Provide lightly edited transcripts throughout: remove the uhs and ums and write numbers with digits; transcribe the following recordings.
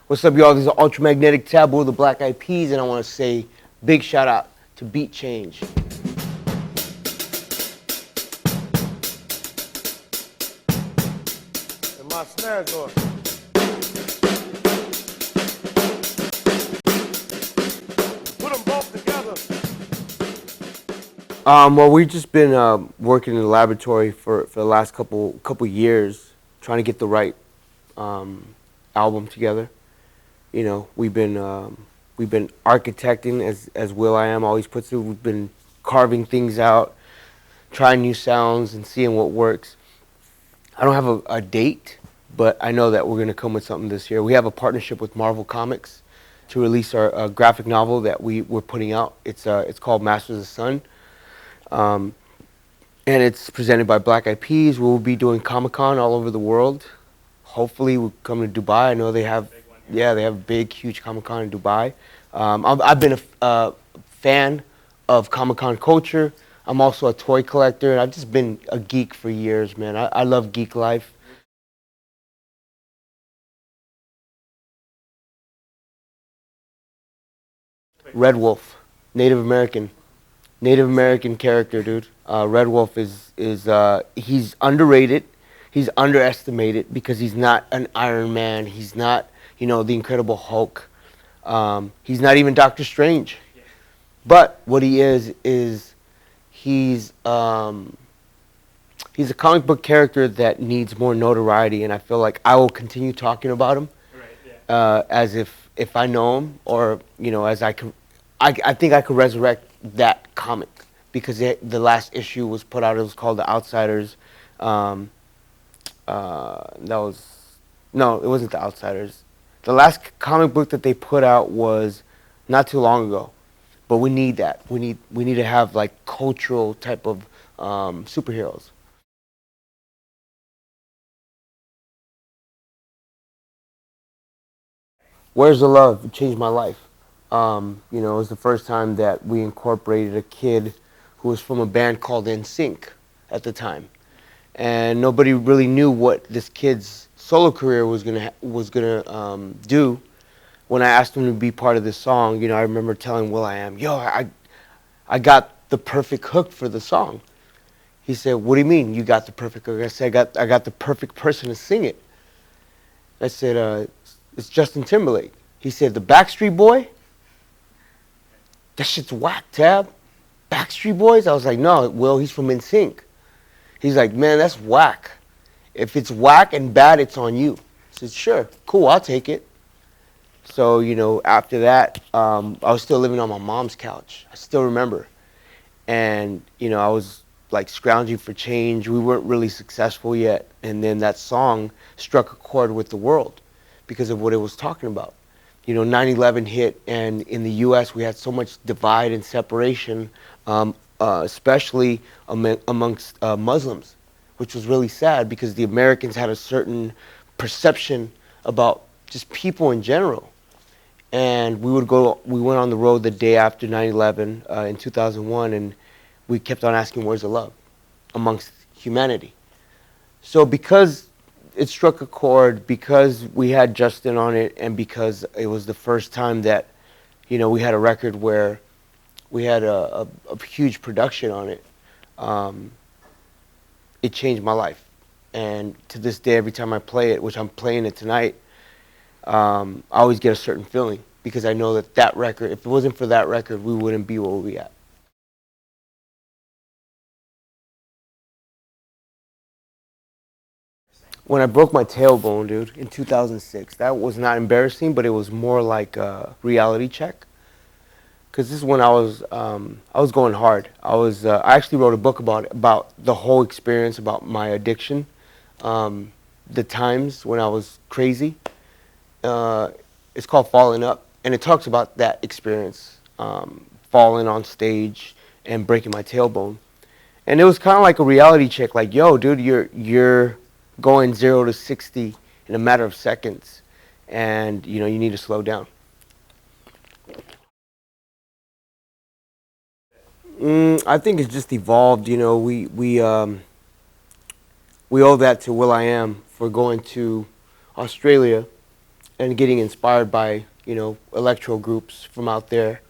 What's up, y'all? This is Ultramagnetic Taboo, the Black Eyed Peas, and I want to say big shout out to Beat Change. And my snares on. Put them both together. Well, we've just been working in the laboratory for the last couple years, trying to get the right album together. You know, we've been architecting, as will.i.am always puts it. We've been carving things out, trying new sounds, and seeing what works. I don't have a date, but I know that we're going to come with something this year. We have a partnership with Marvel Comics to release our graphic novel that we're putting out. It's called Masters of the Sun. And it's presented by Black Eyed Peas. We'll be doing Comic-Con all over the world. Hopefully we'll come to Dubai. I know they have, yeah, they have a big, huge Comic-Con in Dubai. I've been a fan of Comic-Con culture. I'm also a toy collector, and I've just been a geek for years, man. I love geek life. Red Wolf, Native American. Native American character, dude. Red Wolf is he's underrated. He's underestimated because he's not an Iron Man. He's not, you know, the Incredible Hulk. He's not even Doctor Strange. But what he is he's he's a comic book character that needs more notoriety, and I feel like I will continue talking about him as if I know him, or you know, as I can. I think I could resurrect that comic because the last issue was put out. It was called The Outsiders. That was no, it wasn't The Outsiders. The last comic book that they put out was not too long ago. But we need that. We need to have like cultural type of superheroes. Where's the Love? It changed my life. You know, it was the first time that we incorporated a kid who was from a band called NSYNC at the time, and nobody really knew what this kid's solo career was gonna do. When I asked him to be part of this song, you know, I remember telling will.i.am, "Yo, I got the perfect hook for the song." He said, "What do you mean you got the perfect hook?" I said, I got the perfect person to sing it." I said, "It's Justin Timberlake." He said, "The Backstreet Boy? That shit's whack, Tab. Backstreet Boys?" I was like, "No, Will, he's from NSYNC." He's like, "Man, that's whack. If it's whack and bad, it's on you." I said, "Sure, cool, I'll take it." So, you know, after that, I was still living on my mom's couch. I still remember. And, you know, I was like scrounging for change. We weren't really successful yet. And then that song struck a chord with the world because of what it was talking about. You know, 9/11 hit, and in the U.S. we had so much divide and separation, especially amongst Muslims, which was really sad because the Americans had a certain perception about just people in general. And we went on the road the day after 9/11 in 2001, and we kept on asking, "Where's the love?" amongst humanity. So because it struck a chord, because we had Justin on it, and because it was the first time that, you know, we had a record where we had a huge production on it, it changed my life. And to this day, every time I play it, which I'm playing it tonight, I always get a certain feeling because I know that that record, if it wasn't for that record, we wouldn't be where we at. When I broke my tailbone, dude, in 2006, that was not embarrassing, but it was more like a reality check. Because this is when I was going hard. I actually wrote a book about the whole experience, about my addiction, the times when I was crazy. It's called Falling Up, and it talks about that experience, falling on stage and breaking my tailbone. And it was kind of like a reality check, like, "Yo, dude, you're going 0 to 60 in a matter of seconds, and you know you need to slow down." I think it's just evolved. You know, we owe that to will.i.am for going to Australia and getting inspired by, electro groups from out there.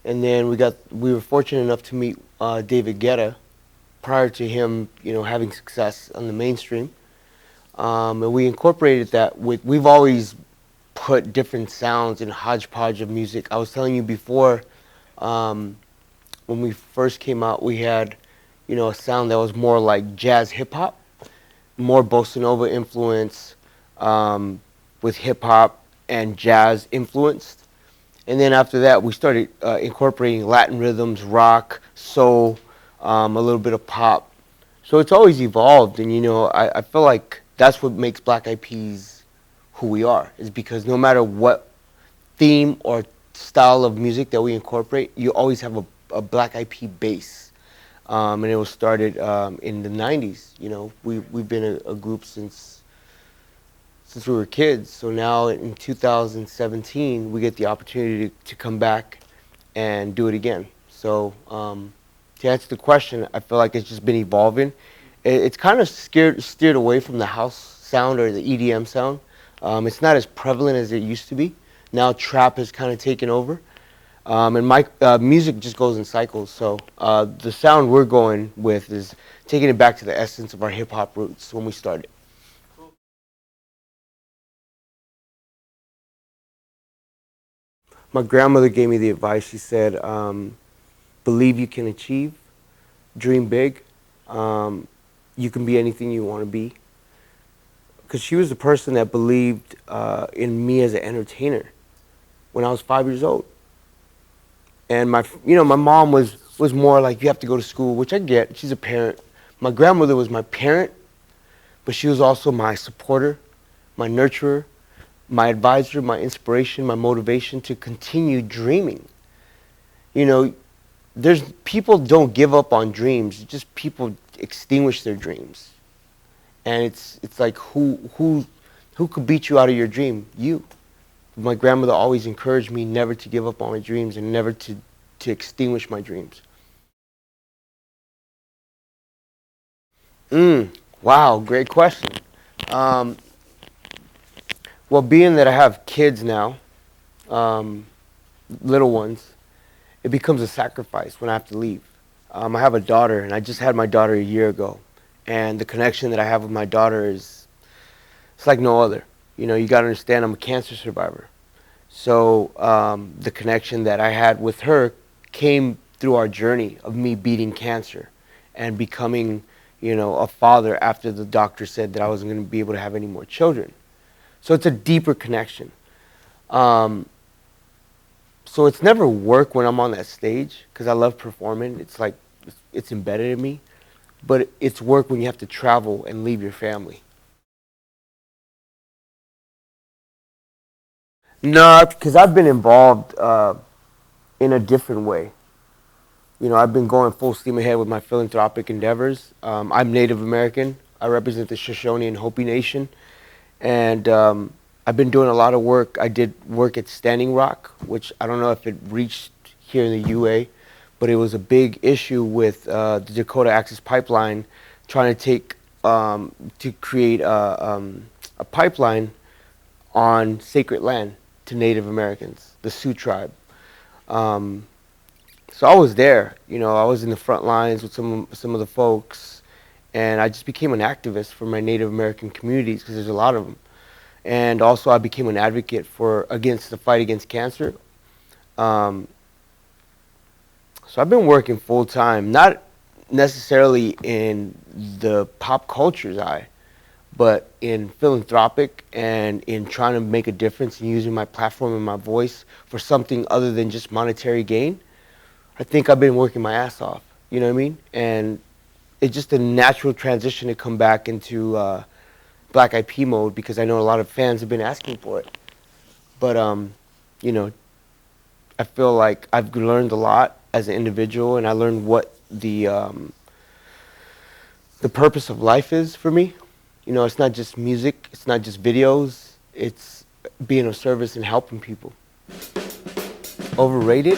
And then we were fortunate enough to meet David Guetta prior to him, having success on the mainstream. And we incorporated that we've always put different sounds in a hodgepodge of music. I was telling you before, um, when we first came out, we had, a sound that was more like jazz hip hop, more bossa nova influence, with hip hop and jazz influenced. And then after that, we started incorporating Latin rhythms, rock, soul, a little bit of pop. So it's always evolved, and I feel like that's what makes Black Eyed Peas who we are. Is because no matter what theme or style of music that we incorporate, you always have a Black Eyed Pea base. And it was started in the '90s. We've been a group since we were kids. So now in 2017, we get the opportunity to come back and do it again. So to answer the question, I feel like it's just been evolving. It's kind of steered away from the house sound or the EDM sound. It's not as prevalent as it used to be. Now trap has kind of taken over. And my music just goes in cycles. So the sound we're going with is taking it back to the essence of our hip hop roots when we started. My grandmother gave me the advice. She said, believe you can achieve, dream big. You can be anything you want to be. Because she was the person that believed in me as an entertainer when I was 5 years old. And my mom was more like, you have to go to school, which I get. She's a parent. My grandmother was my parent, but she was also my supporter, my nurturer, my advisor, my inspiration, my motivation to continue dreaming. You know, there's people don't give up on dreams. Just people extinguish their dreams. And it's like who could beat you out of your dream? You. My grandmother always encouraged me never to give up on my dreams and never to extinguish my dreams. Wow, great question. Um, well, being that I have kids now, um, little ones, it becomes a sacrifice when I have to leave. I have a daughter, and I just had my daughter a year ago, and the connection that I have with my daughter is it's like no other. You got to understand, I'm a cancer survivor. So the connection that I had with her came through our journey of me beating cancer and becoming, a father after the doctor said that I wasn't going to be able to have any more children. So it's a deeper connection. Um, so it's never work when I'm on that stage because I love performing. It's like it's embedded in me. But it's work when you have to travel and leave your family. No, because I've been involved in a different way. I've been going full steam ahead with my philanthropic endeavors. I'm Native American. I represent the Shoshone and Hopi Nation. And I've been doing a lot of work. I did work at Standing Rock, which I don't know if it reached here in the UA, but it was a big issue with the Dakota Access Pipeline trying to to create a pipeline on sacred land to Native Americans, the Sioux tribe. Um, so I was there. I was in the front lines with some of the folks, and I just became an activist for my Native American communities because there's a lot of them. And also, I became an advocate for against the fight against cancer. Um, so I've been working full time, not necessarily in the pop culture's eye, but in philanthropic and in trying to make a difference and using my platform and my voice for something other than just monetary gain. I think I've been working my ass off. You know what I mean? And it's just a natural transition to come back into Black Eyed Pea mode because I know a lot of fans have been asking for it. But you know, I feel like I've learned a lot as an individual, and I learned what the purpose of life is for me. It's not just music, it's not just videos, it's being of service and helping people. Overrated?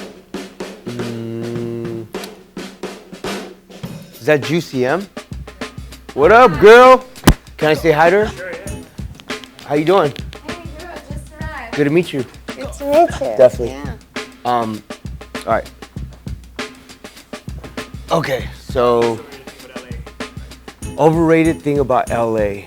Is that Juicy M? What up, girl? Can I say hi to her? Sure, yeah. How you doing? Hey girl, just Good to meet you. Good to meet you. Definitely. Yeah. All right. Okay, so overrated thing about LA.